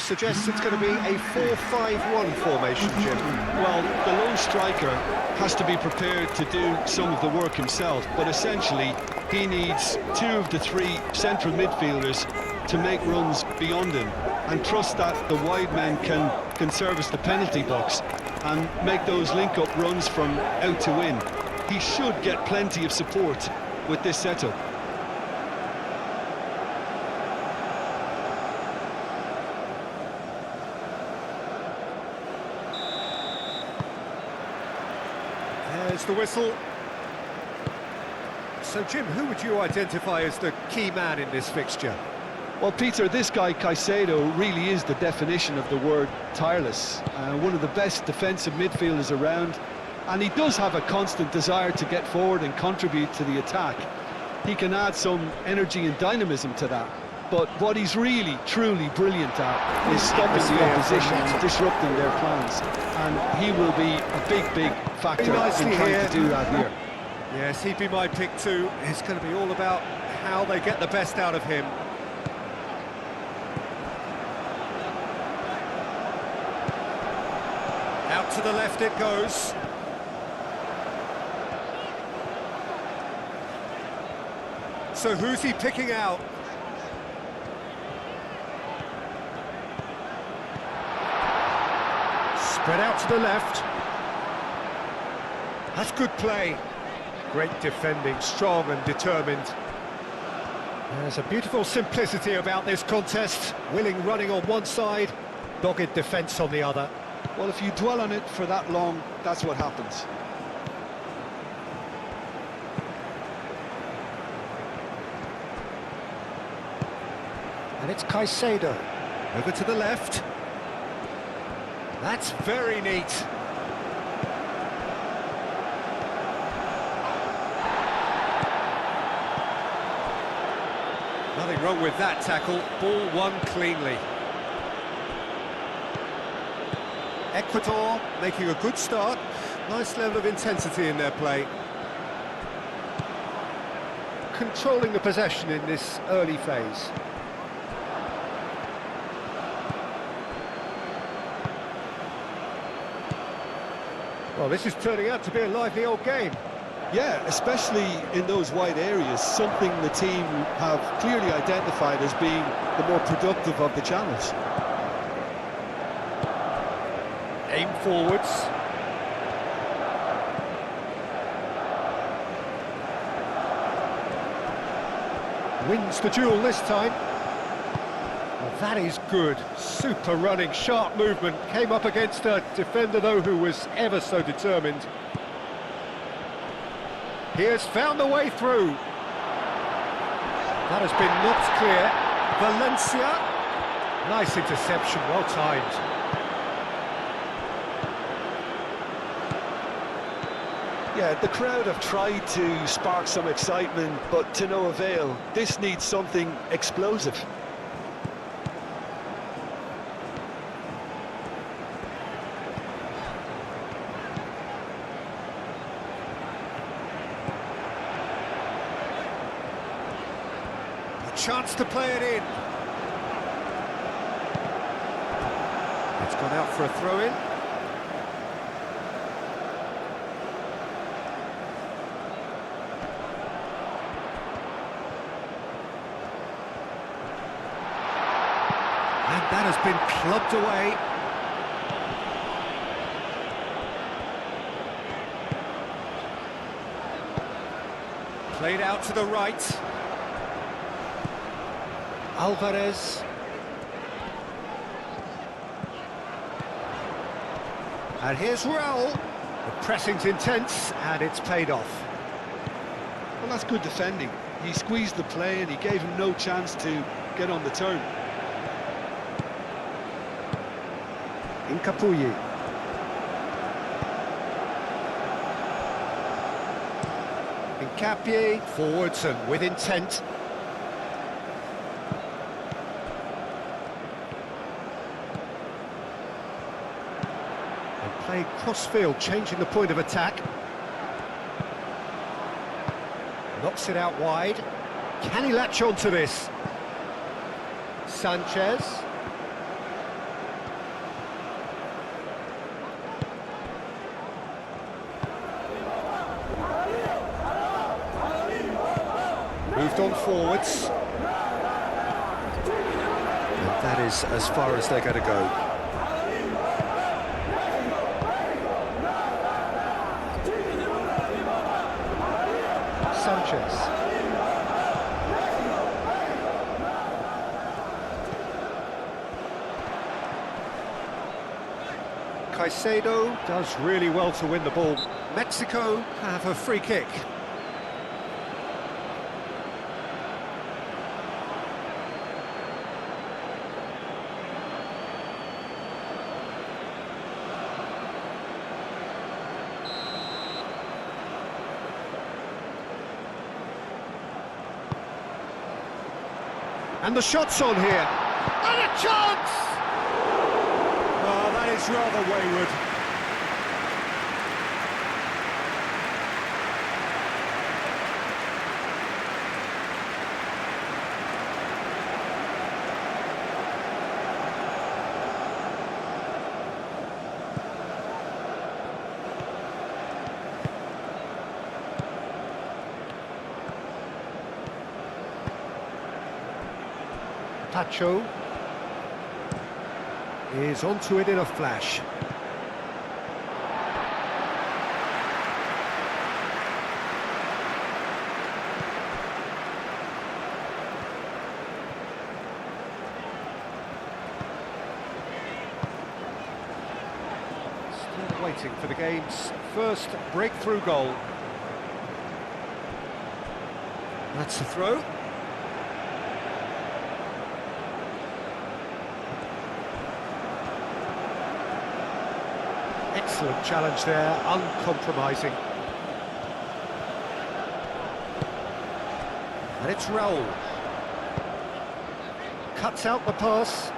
suggests it's going to be a 4-5-1 formation, Jim. Well, the lone striker has to be prepared to do some of the work himself, but essentially he needs two of the three central midfielders to make runs beyond him and trust that the wide men can service the penalty box and make those link-up runs from out to in. He should get plenty of support with this setup. There's the whistle. So, Jim, who would you identify as the key man in this fixture? Well, Peter, this guy Caicedo really is the definition of the word tireless. One of the best defensive midfielders around, and he does have a constant desire to get forward and contribute to the attack. He can add some energy and dynamism to that, but what he's really, truly brilliant at is stopping the opposition and disrupting their plans, and he will be a big factor in trying to do that here. Yes, he'd be my pick too. It's going to be all about how they get the best out of him. Out to the left it goes. So who's he picking out? Spread out to the left. That's good play. Great defending, strong and determined. There's a beautiful simplicity about this contest. Willing running on one side, dogged defence on the other. Well, if you dwell on it for that long, that's what happens. And it's Caicedo. Over to the left. That's very neat. Nothing wrong with that tackle. Ball won cleanly. Ecuador making a good start. Nice level of intensity in their play. Controlling the possession in this early phase. Well, this is turning out to be a lively old game. Yeah, especially in those wide areas, something the team have clearly identified as being the more productive of the channels. Aim forwards. Wins the duel this time. Well, that is good. Super running, sharp movement. Came up against a defender, though, who was ever so determined. He has found the way through. That has been knocked clear. Valencia. Nice interception, well timed. Yeah, the crowd have tried to spark some excitement, but to no avail. This needs something explosive. A chance to play it in. It's gone out for a throw-in. And that has been clubbed away. Played out to the right. Alvarez. And here's Raul. The pressing's intense, and it's paid off. Well, that's good defending. He squeezed the play and he gave him no chance to get on the turn. Incapuyi. Incapié forwards and with intent. And played cross-field, changing the point of attack. Knocks it out wide. Can he latch on to this? Sanchez. Moved on forwards. And that is as far as they're going to go. Sanchez. Caicedo does really well to win the ball. Mexico have a free kick. And the shot's on here. And a chance! Oh, that is rather wayward. Pacho is onto it in a flash. Still waiting for the game's first breakthrough goal. That's the throw. Excellent challenge there, uncompromising. And it's Raul. Cuts out the pass.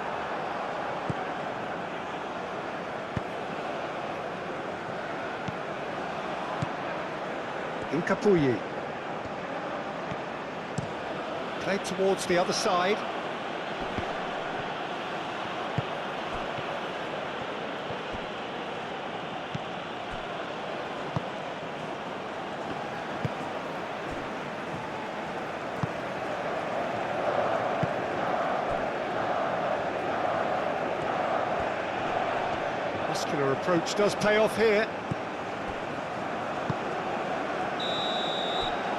Incapuyi. Played towards the other side. Muscular approach does pay off here.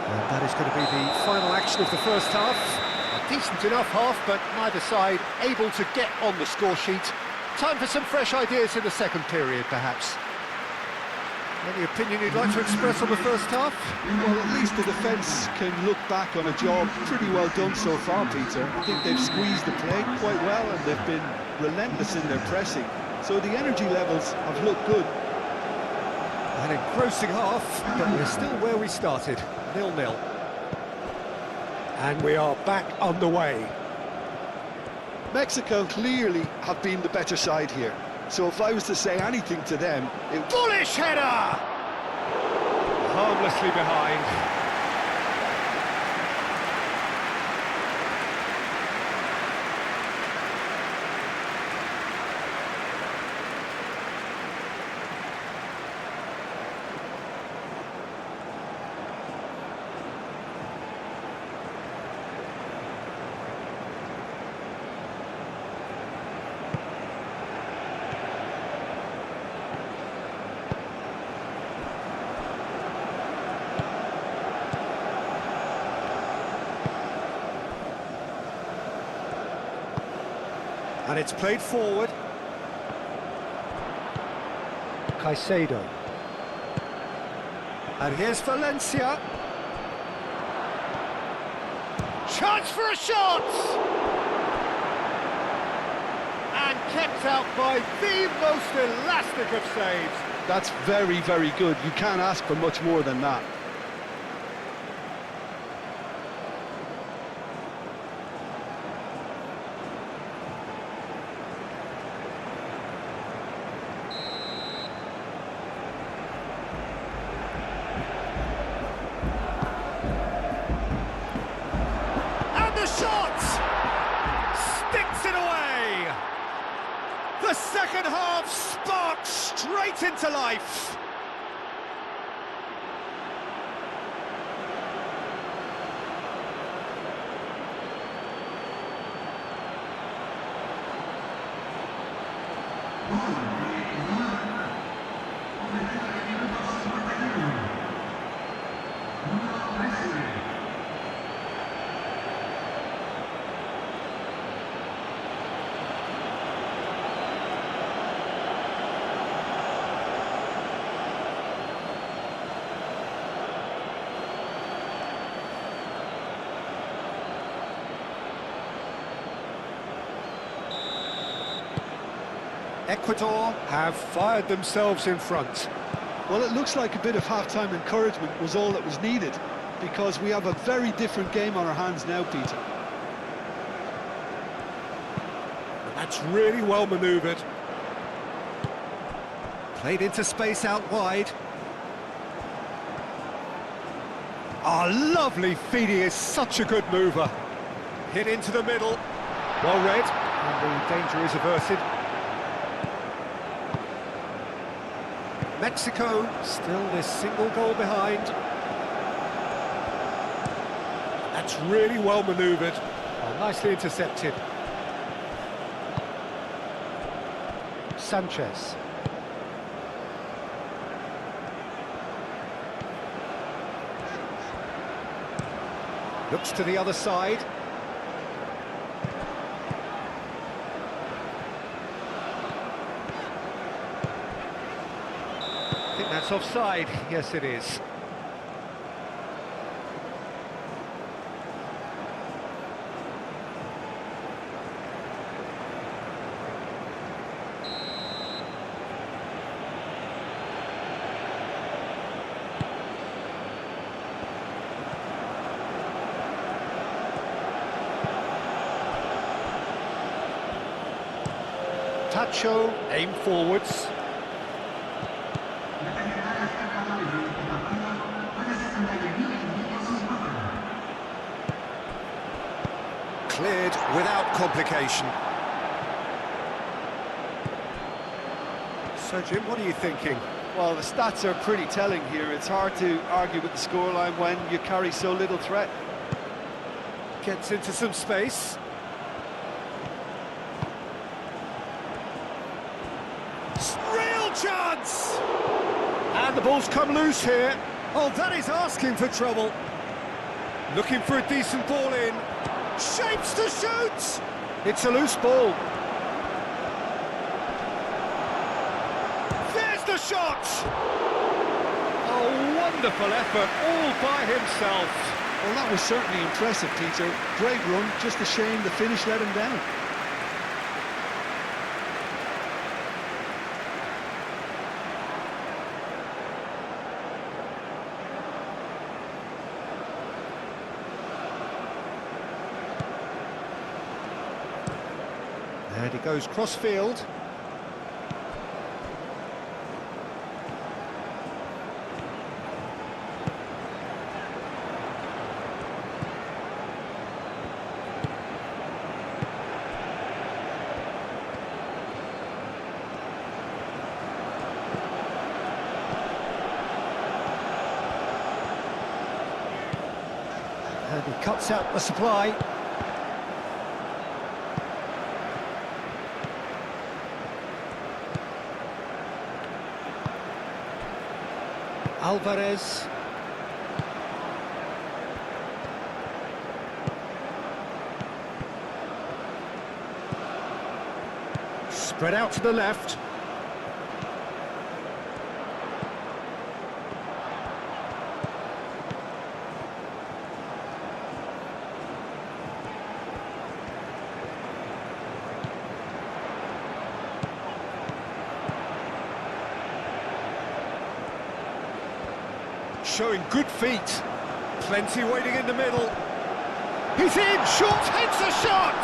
And that is going to be the final action of the first half. A decent enough half, but neither side able to get on the score sheet. Time for some fresh ideas in the second period, perhaps. Any opinion you'd like to express on the first half? Well, at least the defence can look back on a job pretty well done so far, Peter. I think they've squeezed the play quite well and they've been relentless in their pressing. So the energy levels have looked good. An engrossing half, but we're still where we started, 0-0. And we are back underway. Mexico clearly have been the better side here. So if I was to say anything to them, Bullish header! Harmlessly behind. And it's played forward. Caicedo. And here's Valencia. Chance for a shot! And kept out by the most elastic of saves. that's very, very good. You can't ask for much more than that. The second half sparks straight into life. Ecuador have fired themselves in front. Well, it looks like a bit of half-time encouragement was all that was needed, because we have a very different game on our hands now, Peter. That's really well manoeuvred. Played into space out wide. Oh, lovely feed, he is such a good mover. Hit into the middle. Well read, and the danger is averted. Mexico still this single goal behind. That's really well manoeuvred. Oh, nicely intercepted. Sanchez. Looks to the other side. I think that's offside. Yes, it is. Tacho, aim forwards. Cleared without complication. So, Jim, what are you thinking? Well, the stats are pretty telling here. It's hard to argue with the scoreline when you carry so little threat. Gets into some space. Real chance! And the ball's come loose here. Oh, that is asking for trouble. Looking for a decent ball in. Shapes to shoot! It's a loose ball. There's the shot! Oh, wonderful effort, all by himself. Well, that was certainly impressive, Peter. Great run, just a shame the finish let him down. And he goes cross-field. And he cuts out the supply. Alvarez. Spread out to the left. Showing good feet. Plenty waiting in the middle. He's in! Short hits a shot!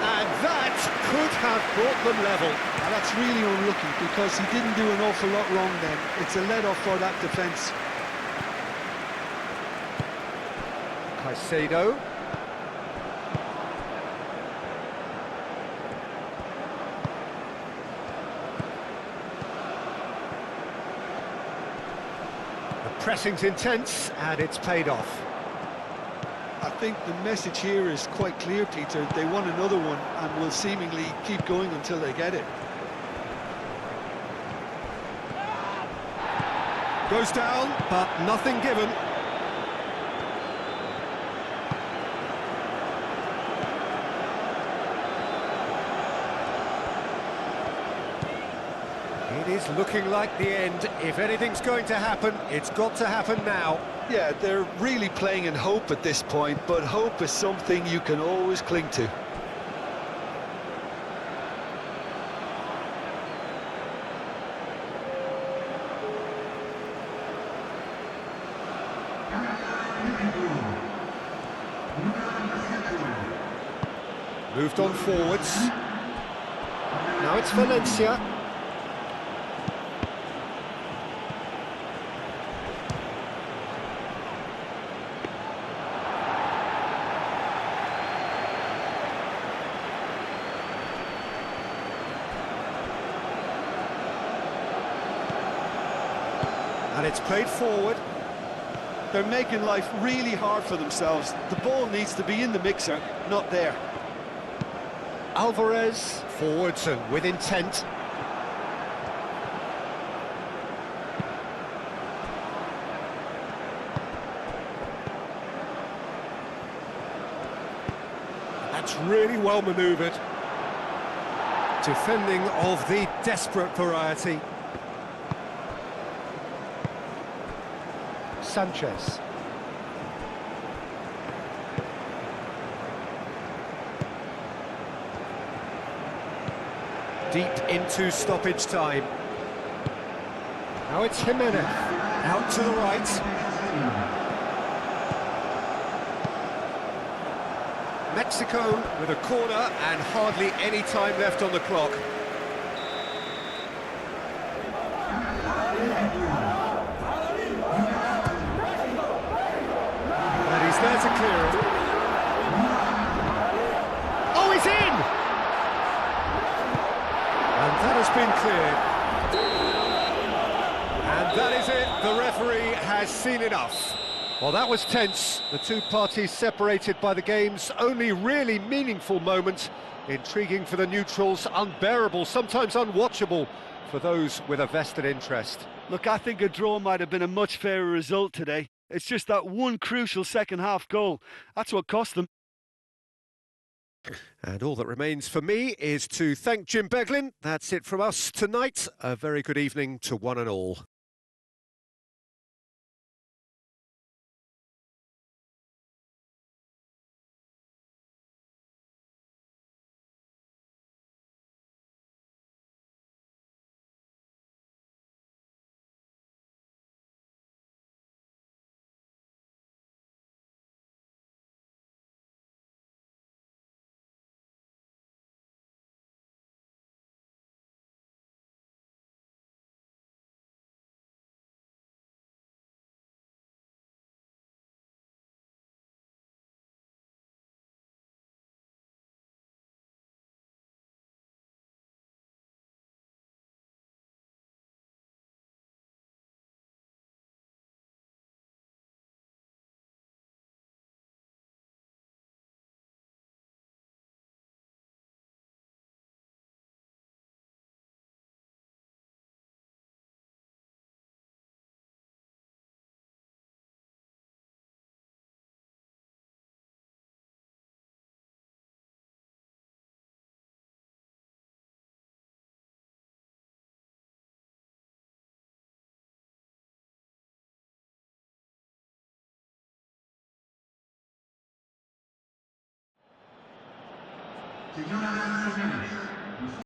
And that could have brought them level. Now, that's really unlucky because he didn't do an awful lot wrong then. It's a let-off for that defence. Caicedo. Pressing's intense, and it's paid off. I think the message here is quite clear, Peter. They want another one and will seemingly keep going until they get it. Goes down, but nothing given. It is looking like the end. If anything's going to happen, it's got to happen now. Yeah, they're really playing in hope at this point, but hope is something you can always cling to. Moved on forwards. Now it's Valencia. And it's played forward. They're making life really hard for themselves. The ball needs to be in the mixer, not there. Alvarez, forwards and with intent. That's really well manoeuvred. Defending of the desperate variety. Sanchez. Deep into stoppage time. Now it's Jimenez. Out to the right. Mexico with a corner and hardly any time left on the clock. And he's there to clear it. Oh, he's in! And that has been cleared. And that is it. The referee has seen enough. Well, that was tense. The two parties separated by the game's only really meaningful moment. Intriguing for the neutrals, unbearable, sometimes unwatchable for those with a vested interest. Look, I think a draw might have been a much fairer result today. It's just that one crucial second-half goal. That's what cost them. And all that remains for me is to thank Jim Beglin. That's it from us tonight. A very good evening to one and all. Señoras y señores,